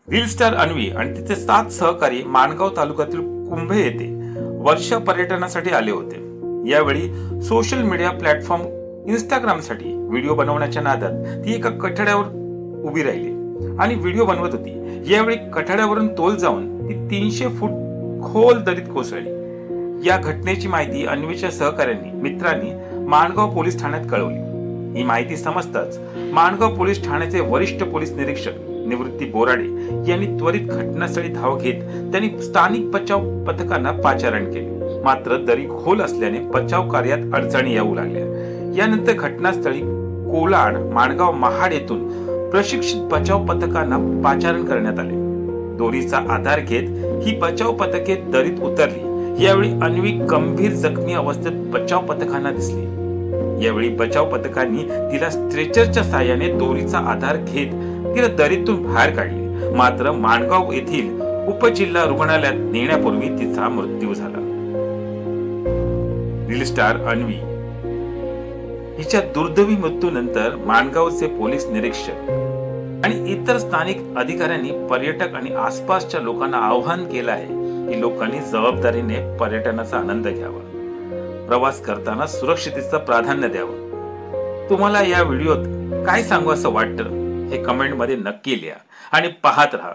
Reel star Anvi आणि तिचे 7 सहकारी माणगाव तालुक्यातील कुंभे येथे वर्ष पर्यटनासाठी आले होते। यावेळी सोशल मीडिया प्लॅटफॉर्म इंस्टाग्रामसाठी व्हिडिओ बनवण्याच्या नादात ती एका कठड्यावर उभी राहिली आणि व्हिडिओ बनवत होती। यावेळी कठड्यावरून तोल जाऊन ती 300 फूट खोल दरीत कोसळली। या घटनेची माहिती अन्वीच्या सहकाऱ्यांनी मित्रांनी माणगाव पोलीस ठाण्यात कळवली। ही माहिती समजताच माणगाव पोलीस ठाण्याचे वरिष्ठ पोलीस निरीक्षक निवृत्ती बोराडे यांनी त्वरित घटनास्थळी धाव घेत त्यांनी स्थानिक बचाव पथकांना पाचारण केले। मात्र दरी खोल असल्याने बचाव कार्यात अडचणी येऊ लागल्या। यानंतर घटनास्थळी कोलाड माणगाव महाड येथून प्रशिक्षित बचाव पथकांना पाचारण करण्यात आले। दोरीचा आधार घेत ही बचाव पथके दरीत उतरली। यावेळी अन्वी गंभीर जखमी अवस्थेत बचाव पथकांना दिसली। यावेळी बचाव पथकांनी तिला स्ट्रेचरच्या साहाय्याने दोरीचा आधार घेत तिला दरीतून बाहेर काढले। मात्र माणगाव येथील उपजिल्हा रुग्णालयात नेण्यापूर्वी तिचा मृत्यू झाला। रील स्टार अन्वी हिच्या दुर्दैवी मृत्यूनंतर माणगावचे पोलीस निरीक्षक आणि इतर स्थानिक अधिकाऱ्यांनी पर्यटक आणि आसपासच्या लोकांना आवाहन केलं आहे की लोकांनी जबाबदारीने पर्यटनाचा आनंद घ्यावा, प्रवास करताना सुरक्षिततेचं प्राधान्य द्यावं। तुम्हाला या व्हिडिओत काय सांगू असं वाटतं हे कमेंट मध्ये नक्की लिहा आणि पाहत राहा।